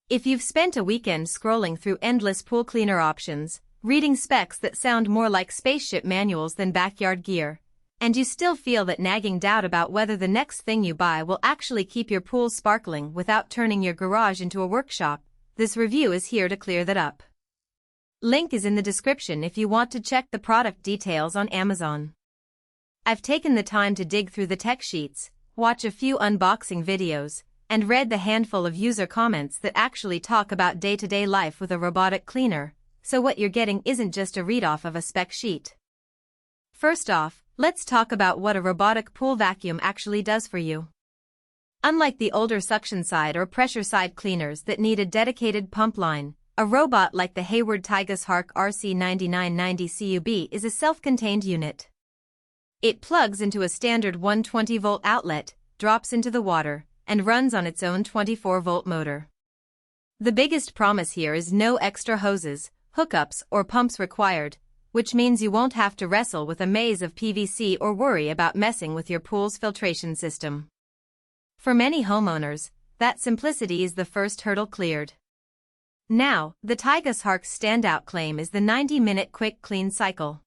If you've spent a weekend scrolling through endless pool cleaner options, reading specs that sound more like spaceship manuals than backyard gear, and you still feel that nagging doubt about whether the next thing you buy will actually keep your pool sparkling without turning your garage into a workshop, this review is here to clear that up. Link is in the description if you want to check the product details on Amazon. I've taken the time to dig through the tech sheets, watch a few unboxing videos, and read the handful of user comments that actually talk about day-to-day life with a robotic cleaner, so what you're getting isn't just a read-off of a spec sheet. First off, let's talk about what a robotic pool vacuum actually does for you. Unlike the older suction side or pressure side cleaners that need a dedicated pump line, a robot like the Hayward TigerShark RC9990CUB is a self-contained unit. It plugs into a standard 120-volt outlet, drops into the water, and runs on its own 24-volt motor. The biggest promise here is no extra hoses, hookups, or pumps required, which means you won't have to wrestle with a maze of PVC or worry about messing with your pool's filtration system. For many homeowners, that simplicity is the first hurdle cleared. Now, the TigerShark's standout claim is the 90-minute quick clean cycle.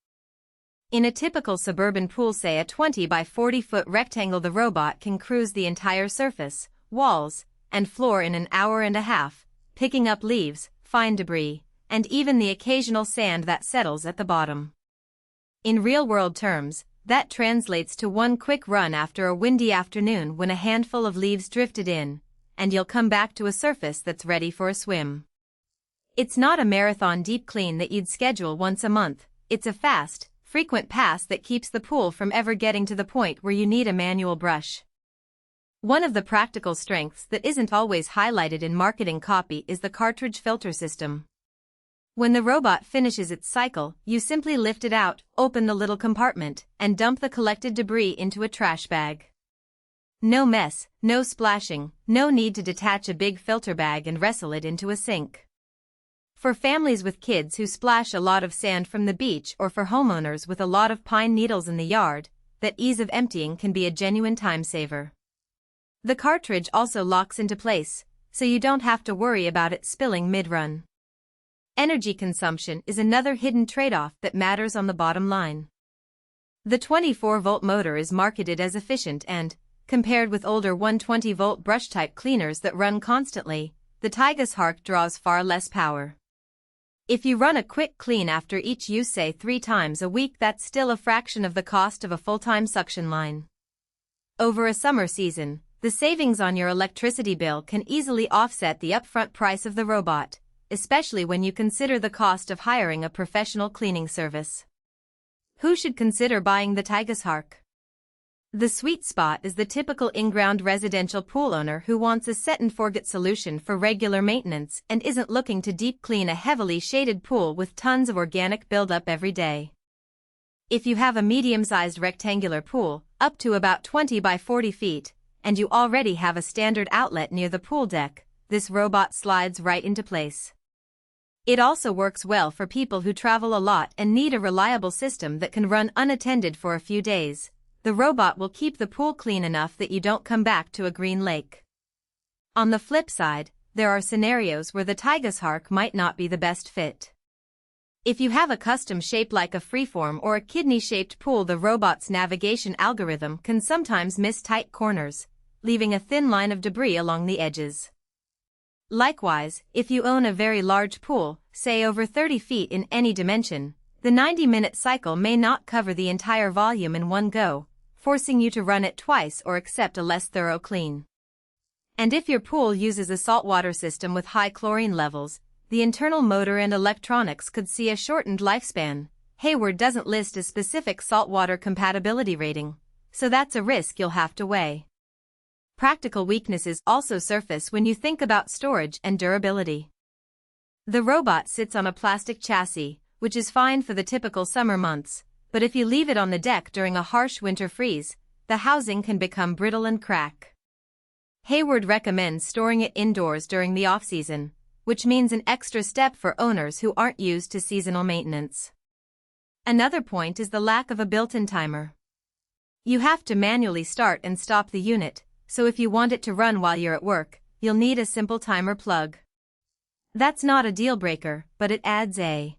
In a typical suburban pool, say a 20 by 40 foot rectangle, the robot can cruise the entire surface, walls, and floor in an hour and a half, picking up leaves, fine debris, and even the occasional sand that settles at the bottom. In real-world terms, that translates to one quick run after a windy afternoon when a handful of leaves drifted in, and you'll come back to a surface that's ready for a swim. It's not a marathon deep clean that you'd schedule once a month, it's a fast, frequent pass that keeps the pool from ever getting to the point where you need a manual brush. One of the practical strengths that isn't always highlighted in marketing copy is the cartridge filter system. When the robot finishes its cycle, you simply lift it out, open the little compartment, and dump the collected debris into a trash bag. No mess, no splashing, no need to detach a big filter bag and wrestle it into a sink. For families with kids who splash a lot of sand from the beach, or for homeowners with a lot of pine needles in the yard, that ease of emptying can be a genuine time saver. The cartridge also locks into place, so you don't have to worry about it spilling mid-run. Energy consumption is another hidden trade-off that matters on the bottom line. The 24-volt motor is marketed as efficient and, compared with older 120-volt brush-type cleaners that run constantly, the TigerShark draws far less power. If you run a quick clean after each use, say 3 times a week, that's still a fraction of the cost of a full-time suction line. Over a summer season, the savings on your electricity bill can easily offset the upfront price of the robot, especially when you consider the cost of hiring a professional cleaning service. Who should consider buying the TigerShark? The sweet spot is the typical in-ground residential pool owner who wants a set-and-forget solution for regular maintenance and isn't looking to deep clean a heavily shaded pool with tons of organic buildup every day. If you have a medium-sized rectangular pool, up to about 20 by 40 feet, and you already have a standard outlet near the pool deck, this robot slides right into place. It also works well for people who travel a lot and need a reliable system that can run unattended for a few days. The robot will keep the pool clean enough that you don't come back to a green lake. On the flip side, there are scenarios where the TigerShark might not be the best fit. If you have a custom shape like a freeform or a kidney-shaped pool, the robot's navigation algorithm can sometimes miss tight corners, leaving a thin line of debris along the edges. Likewise, if you own a very large pool, say over 30 feet in any dimension, the 90-minute cycle may not cover the entire volume in one go, forcing you to run it twice or accept a less thorough clean. And if your pool uses a saltwater system with high chlorine levels, the internal motor and electronics could see a shortened lifespan. Hayward doesn't list a specific saltwater compatibility rating, so that's a risk you'll have to weigh. Practical weaknesses also surface when you think about storage and durability. The robot sits on a plastic chassis, which is fine for the typical summer months, but if you leave it on the deck during a harsh winter freeze, the housing can become brittle and crack. Hayward recommends storing it indoors during the off-season, which means an extra step for owners who aren't used to seasonal maintenance. Another point is the lack of a built-in timer. You have to manually start and stop the unit, so if you want it to run while you're at work, you'll need a simple timer plug. That's not a deal breaker, but it adds a